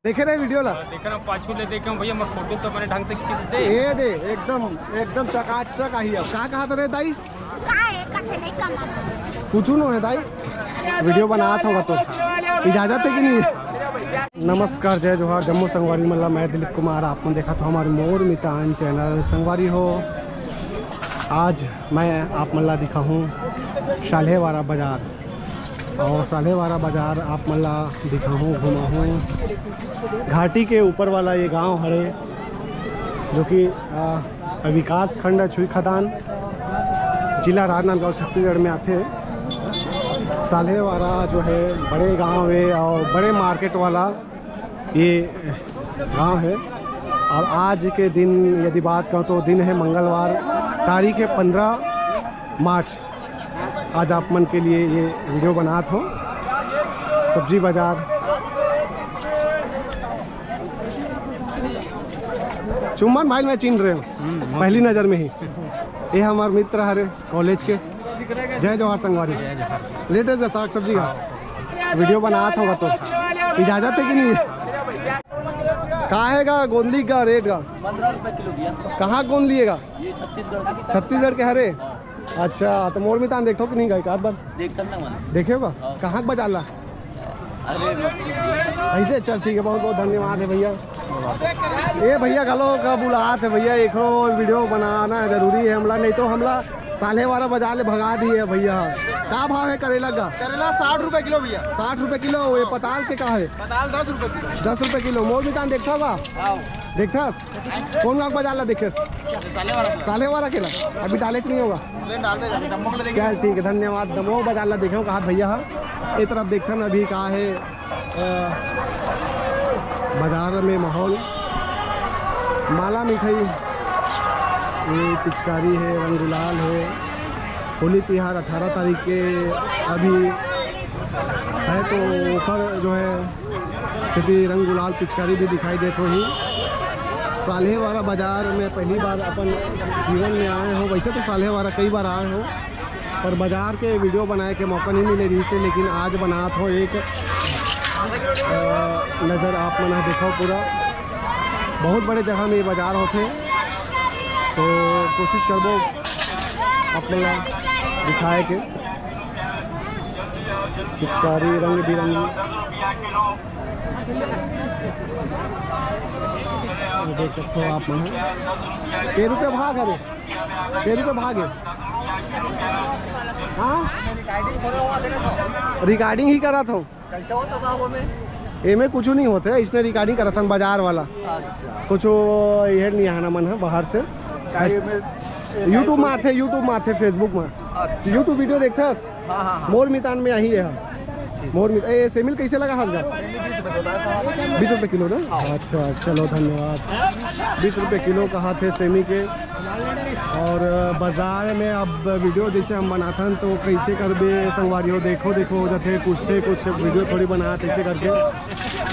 देखे रहे वीडियो ला देख रहा पाछू ले देखे भैया मैं फोटो तो मैंने ढंग से खींच दे ये दे एकदम चकाचक आई है। कहाँ कहाँ तो रे दाई कुछ नो है दाई वीडियो बना था तो इजाजत है कि नहीं। नमस्कार जय जोहार जम्मू संगवारी मल्ला मैं दिलीप कुमार आपने देखा था हमारे मोर मितान चैनल संगवारी हो। आज मैं आप मल्ला दिखा हूँ सालेवारा बाज़ार और सालेवारा बाज़ार आप मल्ला दिखा हूँ घूमा हूँ। घाटी के ऊपर वाला ये गांव हरे जो कि विकास खंड छुई खदान जिला राजनांदगांव छत्तीसगढ़ में आते। सालेवारा जो है बड़े गांव है और बड़े मार्केट वाला ये गांव है। और आज के दिन यदि बात करूँ तो दिन है मंगलवार, तारीख है 15 मार्च। आज आप मन के लिए ये वीडियो बनात हो। सब्जी बाज़ार चुम्बन भाई मैं चिन्ह रहे हूँ पहली नज़र में ही। ये हमारे मित्र हरे कॉलेज के जय जोहार संगवारी लेटेस्ट साग सब्जी का वीडियो बनात होगा तो इजाज़त है कि नहीं। कहाँ हैगा गोंदली का रेट का 15 रुपये किलो भैया। कहाँ गोंद लिएगा ये छत्तीसगढ़ छत्तीसगढ़ के हरे। अच्छा तो मोर मितान देखो कि नहीं गए एक बार देखे होगा कहाँ बाजार ला ऐसे। चल ठीक है बहुत बहुत धन्यवाद है भैया। ये भैया गलो का बुलात है भैया एक वीडियो बनाना जरूरी है हमला नहीं तो हमला सालेवारा बाजार ले भगा दिए भैया। क्या भाव है करेला का? करेला 60 रुपए किलो भैया। 60 रुपए किलो। ये पताल के का है? पताल 10 रुपए किलो। 10 रुपए किलो। मोर मितान देखता होगा देखता कौन गाँव बाजार ला देखे सालेवारा के ला अभी डाले नहीं होगा क्या? ठीक है धन्यवाद। दमोह बाजार ला देखे कहा भैया ये तरफ देखता ना अभी कहा है बाजार में माहौल माला मिठाई ये पिचकारी है रंग गुलाल है। होली त्यौहार 18 तारीख के अभी है तो ऊपर जो है सिटी रंग गुलाल पिचकारी भी दिखाई देते ही। सालेवारा बाज़ार में पहली बार अपन जीवन में आए हो। वैसे तो सालेवारा कई बार आए हो पर बाज़ार के वीडियो बनाए के मौका नहीं मिले रही से, लेकिन आज बनात हो एक नज़र आप मना देखो पूरा बहुत बड़े जगह में ये बाज़ार होते तो कोशिश करबो अपना दिखाए के पिचकारी रंग बिरंगी देख सकते हो आप मन। के रुपये भाग है के रुपये भाग है। हाँ रिकॉर्डिंग ही करा था कैसे होता था एमे कुछ नहीं होते इसने रिकॉर्डिंग करा था बाजार वाला। अच्छा कुछ यह नहीं आना मन है बाहर से यूट्यूब में आते फेसबुक में यूट्यूब वीडियो देखता हाँ। मोर मितान में यही है। मोर मितान सेमिल कैसे लगा हंसगा 20 रुपये किलो ना। अच्छा चलो धन्यवाद। 20 रुपये किलो कहा थे सेमी के। और बाज़ार में अब वीडियो जैसे हम बनाते हैं तो कैसे करबे संगवारी हो देखो जाते पूछते कुछ वीडियो थोड़ी बना ऐसे करके।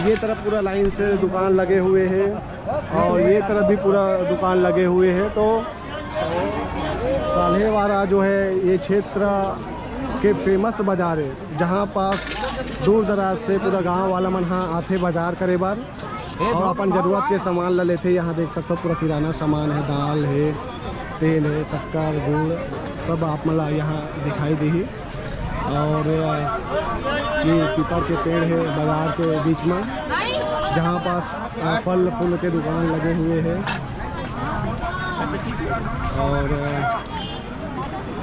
ये तरफ पूरा लाइन से दुकान लगे हुए हैं और ये तरफ भी पूरा दुकान लगे हुए हैं। तो सालेवारा जो है ये क्षेत्र के फेमस बाज़ार है जहाँ पास दूर दराज से पूरा गांव वाला मन हाँ आते बाज़ार करे बार और अपन ज़रूरत के सामान ला लेते। यहाँ देख सकते हो पूरा किराना सामान है, दाल है, तेल है, शक्कर गुड़ सब आप मला यहाँ दिखाई दी। और ये पीपल के पेड़ है बाज़ार के बीच में जहाँ पास फल फूल के दुकान लगे हुए हैं। और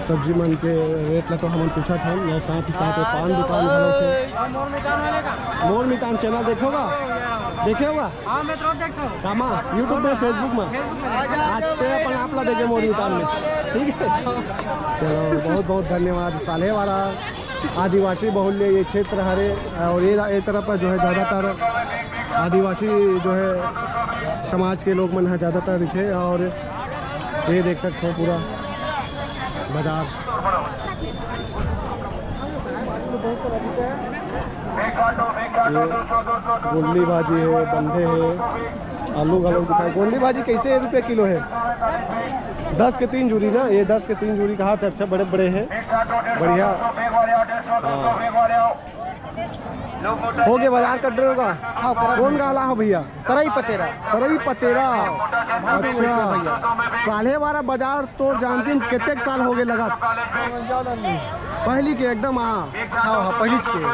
सब्जी मन के रेट ला तो हम पूछा था और साथ ही साथ पान दुकान थे। मोर मितान चैनल देखोगा देखे होगा कामा यूट्यूब में फेसबुक में आते अपन आप ला देखे मोर मितान में। ठीक है चलो बहुत बहुत धन्यवाद। सालेवारा आदिवासी बहुल्य ये क्षेत्र हरे और ये तरफ जो है ज़्यादातर आदिवासी जो है समाज के लोग मन है ज़्यादातर दिखे। और ये देख सकते हो पूरा बाजार गोंदली भाजी है, बंधे है, आलू गलो दिखाए। गोंदली भाजी कैसे रुपये किलो है? 10 के 3 जूरी ना। ये 10 के 3 जूरी कहा था। अच्छा बड़े बड़े हैं बढ़िया। हाँ हो गया बाजार कट रहे होगा। कौन गाला हो भैया? सराई पतेरा। सरई पतेरा। अच्छा 12:30 बाजार तो जानती हूँ कितने साल हो गए लगा? पहली के एकदम हाँ पहली के।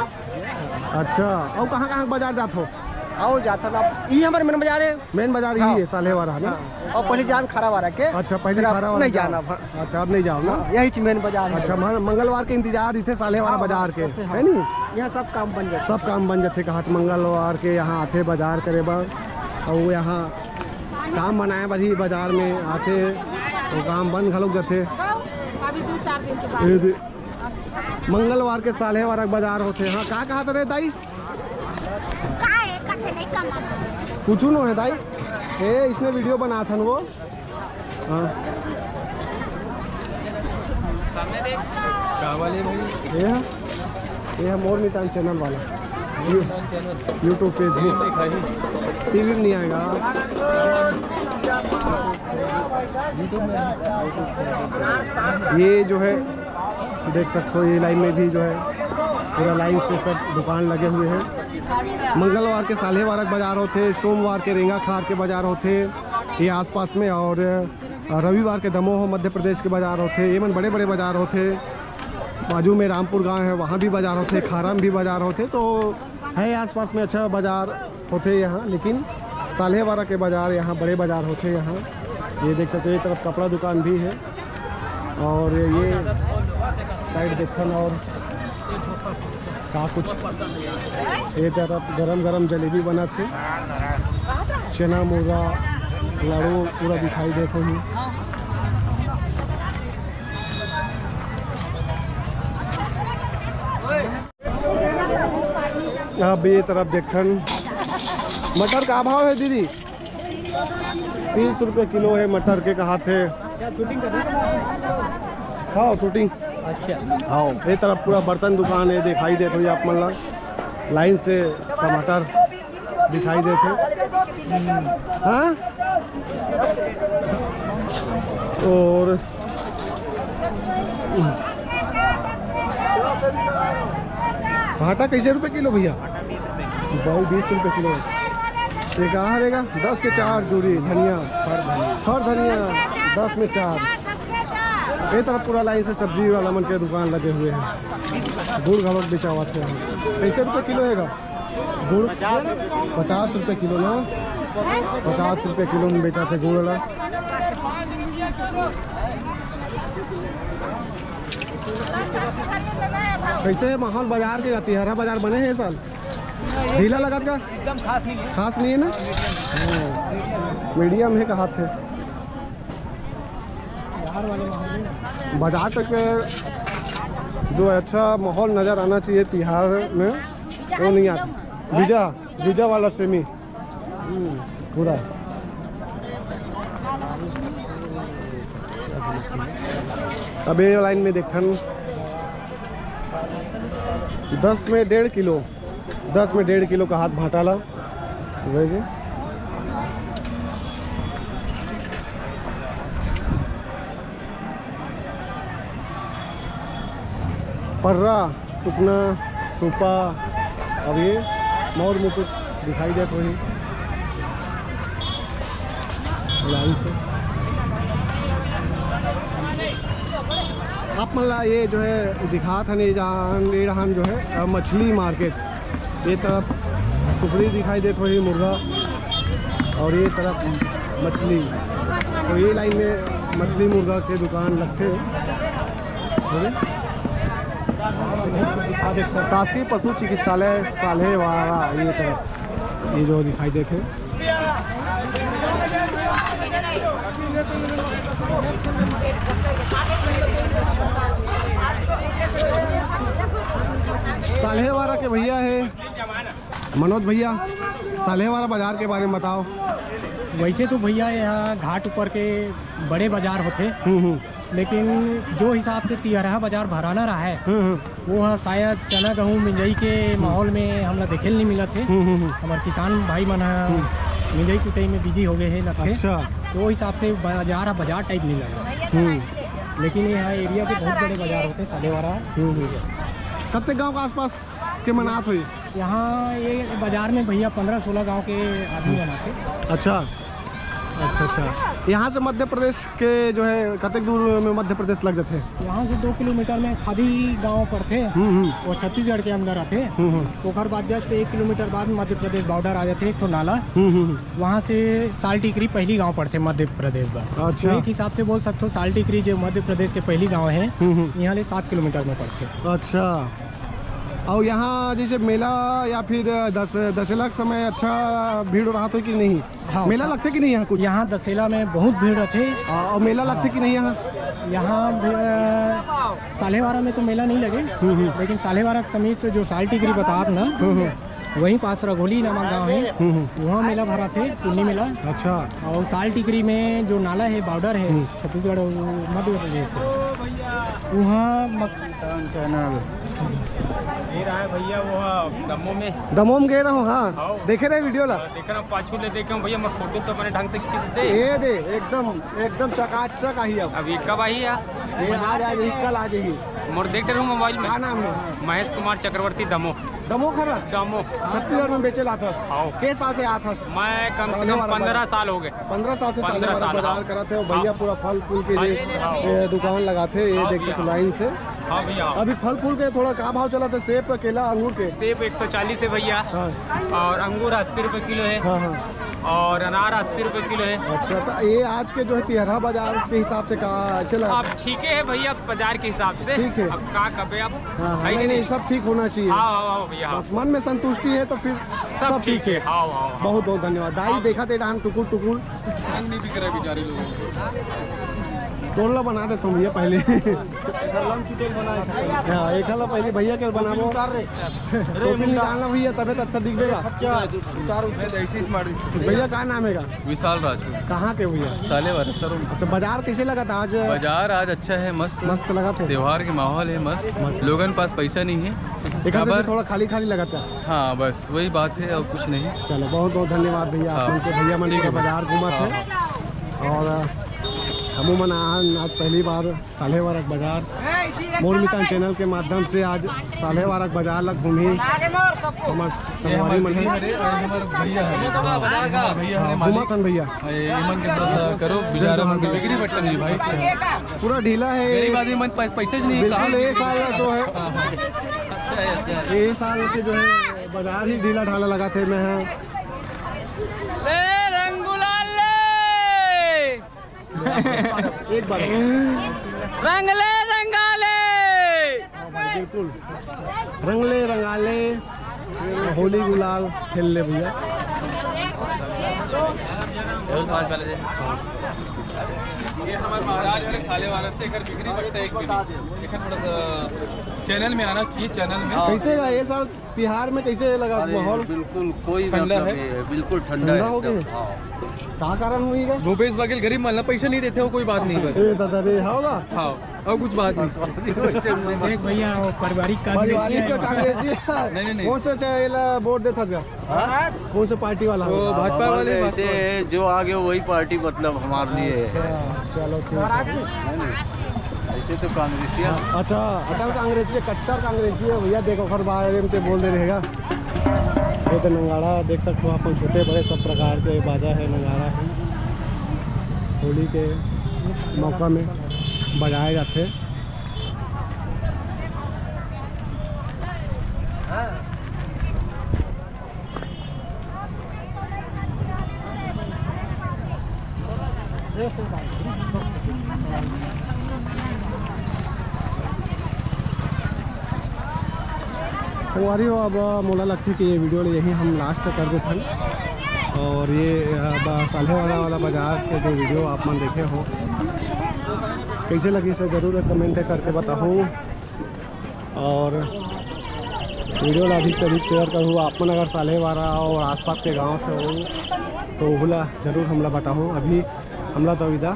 अच्छा और कहाँ कहाँ बाजार जात हो? आओ जाता ना ये हमारे मेन बाजार है। मेन बाजार यही है 12:30 ना? और पहले जान खरा वाला के। अच्छा पहले खारा वाला नहीं जाना। अच्छा अब नहीं जाओ ना? यही मेन बाजार है। अच्छा मंगलवार के इंतजार ही थे 12:30 बाजार के है नी? यहाँ सब काम बन जाए। सब काम बन जाते कहा मंगलवार के यहाँ आते बाजार करे बा और यहाँ काम बनाए बड़ी बाजार में आते तो काम बंद घलोक जाते। मंगलवार के 12:30 बाजार होते। हाँ कहाँ तो रहता ही पूछू नो है दाई ए इसने वीडियो बना था वो। हाँ ये है मोर मितान चैनल वाला यूट्यूब फेसबुक टीवी में नहीं आएगा। ये जो है देख सकते हो ये लाइन में भी जो है पूरा लाइन से सब दुकान लगे हुए हैं। मंगलवार के 12:30 बाजार होते, सोमवार के रेंगा खार के बाजार होते ये आसपास में, और रविवार के दमोह मध्य प्रदेश के बाजार होते। ये मन बड़े बड़े बाजार होते। बाजू में रामपुर गांव है वहाँ भी बाजार होते, खारा में भी बाजार होते। तो है आसपास में अच्छा बाजार होते यहाँ, लेकिन 12:30 के बाजार यहाँ बड़े बाजार होते यहाँ। ये देख सकते हो एक तरफ कपड़ा दुकान भी है और ये साइड देखन और का कुछ ये तरफ गरम गरम जलेबी बना थे, चना मुर्गा लाड़ू पूरा दिखाई देते ही। अब ये तरफ देखन मटर का भाव है दीदी 30 रुपये किलो है मटर के। कहा थे हाँ शूटिंग। अच्छा हाँ ये तरफ पूरा बर्तन दुकान है दिखाई देते हुए आप मतलब लाइन से टमाटर दिखाई देते। हाँ और भाटा कैसे रुपए किलो भैया? भाई 20 रुपये किलो। ये कहाँ रहेगा? 10 के 4 जोड़ी धनिया हर धनिया 10 में 4। ये तरफ पूरा लाइन से सब्जी वाला मन के दुकान लगे हुए हैं। गुड़ घमक बेचा हुआ थे। कैसे रुपये किलो हैगा गुड़? 50 रुपये किलो ना? 50 रुपये किलो में बेचा थे गुड़ वाला। कैसे माहौल बाजार के जाती है? हरा बाजार बने हैं साल ढीला लगा का? एकदम खास नहीं है ना? मीडियम है कहा थे बाजार तक जो अच्छा माहौल नज़र आना चाहिए तिहार में वो नहीं आता। बीजा वाला सेमी पूरा। अब ये लाइन में देखन 10 में 1.5 किलो 10 में 1.5 किलो का हाथ भाटाला वैसे। पर्रा टुकना सुपा अब ये मोर मुकुट दिखाई देते वही लाइन से। आप मतलब ये जो है दिखा था नहीं जहाँ जो है मछली मार्केट। ये तरफ टुकड़ी दिखाई देते वही मुर्गा और ये तरफ मछली। तो ये लाइन में मछली मुर्गा के दुकान लगते हैं। शासकीय पशु चिकित्सालय 12:30 ये तरफ ये जो दिखाई देते। सालेवाड़ा के भैया है मनोज भैया। सालेवाड़ा बाजार के बारे में बताओ। वैसे तो भैया यहाँ घाट ऊपर के बड़े बाजार होते, लेकिन जो हिसाब से तिहरा बाजार भराना रहा है वो है शायद चना गेहूँ मिंजई के माहौल में हमला देखे नहीं मिला थे। हमारे किसान भाई मन मिंजई कुटई में बिजी हो गए हैं लगते। अच्छा तो हिसाब से बाजार टाइप नहीं लगा। लेकिन यहाँ एरिया के बहुत बड़े बाजार होते सालेवाड़ा। कितने गांव के आसपास के मनात हुई? यहाँ ये बाजार में भैया 15-16 गांव के आदमी बनाते। अच्छा अच्छा अच्छा। यहाँ से मध्य प्रदेश के जो है कतक दूर में मध्य प्रदेश लग जाते हैं? यहाँ से 2 किलोमीटर में खादी गांव पड़ते, वो छत्तीसगढ़ के अंदर आते। ओखर बाद जस्ट 1 किलोमीटर बाद मध्य प्रदेश बॉर्डर आ जाते, एक तो नाला, वहाँ से साल टिकरी पहली गांव पड़ते मध्य प्रदेश में। अच्छा। तो एक हिसाब से बोल सकते हो साल टिकरी जो मध्य प्रदेश के पहली गाँव है, यहाँ ले 7 किलोमीटर में पड़ते। अच्छा। और यहाँ जैसे मेला या फिर दशहरा के समय अच्छा भीड़ रहा तो कि नहीं? हाँ, मेला लगते कि नहीं यहाँ कुछ? यहाँ दशहरा में बहुत भीड़ रहते। और मेला लगते कि नहीं यहाँ? यहाँ सालेवारा में तो मेला नहीं लगे, लेकिन सालेवारा समेत जो साल टिकरी बताते ना, वहीं पास रघोली नामक गाँव है, वहाँ मेला भरा थे, पुन्नी मेला। अच्छा। और साल टिकरी में जो नाला है, बॉर्डर है छत्तीसगढ़ मध्य प्रदेश, वहाँ चैनल ये रहा है भैया वो दमोह गए रहो। हाँ, देखे रहे वीडियो ला? देख रहा हूँ, पाछू ले देखे भैया मैं फोटो तो मैंने ढंग से खींच दे। ये दे एकदम चकाचक आई। अब अभी कब आई है? ये आज आ जाही, कल आ जाही। मोर देख रहा हूँ मोबाइल में। क्या नाम है? महेश कुमार चक्रवर्ती दमोह। दमोह खरस? दमोह छत्तीसगढ़ में बेचे लाथस? हाँ। के साल से आथस? मैं कम से कम 15 साल हो गए। 15 साल से 15 साल बाजार कराते हो भैया। पूरा फल फूल के लिए दुकान लगाते, ये देख सकते लाइन से। हाँ भैया। अभी फल फूल के थोड़ा क्या भाव चला था? सेब का, केला, अंगूर के? सेब 140 है भैया, और अंगूर 80 रुपए किलो है, हाँ, और अनार 80 रुपए किलो है। अच्छा, तो ये आज के जो है तिहरा बाजार के हिसाब से कहाँ चला? अब ठीक है भैया, बाजार के हिसाब से ठीक है। अब का कबे अब हाँ, नहीं, सब ठीक होना चाहिए। हाँ भैया, बस मन में संतुष्टि है तो फिर सब ठीक है। हाँ। बहुत बहुत धन्यवाद। दाई देखा थे डान टुकुर टुकुर नहीं बिक रहा बेचारे लोगों। टोला बना देता हूँ भैया पहले। हाँ, एक हला पहले भैया के बनाबो। टोपी निकालना भैया, तबीयत अच्छा दिखेगा। भैया क्या नाम है? विशाल राजपूत। कहाँ के भैया? सालेवारा सर। अच्छा, बाजार कैसे लगा था आज? बाजार आज अच्छा है, मस्त लगा था। त्योहार के माहौल है, मस्त। लोगों के पास पैसा नहीं है, एक थोड़ा खाली लगा था। हाँ, बस वही बात है और कुछ नहीं। चलो, बहुत बहुत धन्यवाद भैया। हाँ। आपके भैया मन के बाजार घूमा थे, और अमूमन आज पहली बार सालेवारक बाजार मोर मितान चैनल के माध्यम से आज सालेवारक बाजार लग घूमी। हमार संगवारी मन है घूमा थन भैया। करो बिक्री बटन नहीं भाई, पूरा ढीला है, पैसे नहीं। बिल्कुल ये साल जो है, ये साल के जो है बाजार ही ढीला ढाला लगा थे। मैं एक बार रंगले रंगाले, बिल्कुल रंगले रंगाले, होली गुलाल खेल ले भैया। ये हमारे महाराज वाले सालेवारा से एक बिक्री बटता है, एक थोड़ा सा चैनल में आना चाहिए। चैनल में कैसे लगा ये साल तिहार में? कैसे लगा माहौल? बिल्कुल कोई ठंडा मतलब है। नहीं है, बिल्कुल ठंडा ठंडा हो है। गया? क्या कारण हुई है? भूपेश बघेल गरीब मालना पैसा नहीं देते हो, कोई बात नहीं। बस ए दादा रे होगा। हाँ, और कुछ बात नहीं। देख भैया, वो पारिवारिक पारिवारिक का कांग्रेसी नहीं। कौन सा चाहेला वोट देता था? कौन सा पार्टी वाला? वो भाजपा वाले ऐसे जो आगे वही पार्टी मतलब हमारे लिए है। चलो ठीक है। ऐसे तो कांग्रेसिया। अच्छा, अटल कांग्रेसी, कट्टर कांग्रेसी है भैया। देखो हर बारे में बोल दे रहेगा। ये तो नंगाड़ा देख सकते हो आप, छोटे बड़े सब प्रकार के बाजा है, नंगाड़ा है। होली के मौका में बजाए जाते। संगवारी हो, अब मोला लगती कि ये वीडियो यही हम लास्ट कर देते हैं। और ये सालेवारा वाला बाजार के जो वीडियो आप मन देखे हो, कैसे लगी से ज़रूर कमेंट करके बताऊँ। और वीडियो ला अधिक से अधिक शेयर करूँ। आप मन अगर सालेवारा और आसपास के गांव से हो तो बोला ज़रूर हमला बताऊँ। अभी हमला तो विदा,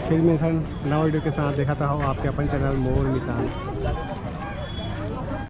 फिर मैं नवा वीडियो के साथ देखा था हो आपके अपन चैनल मोर मितान।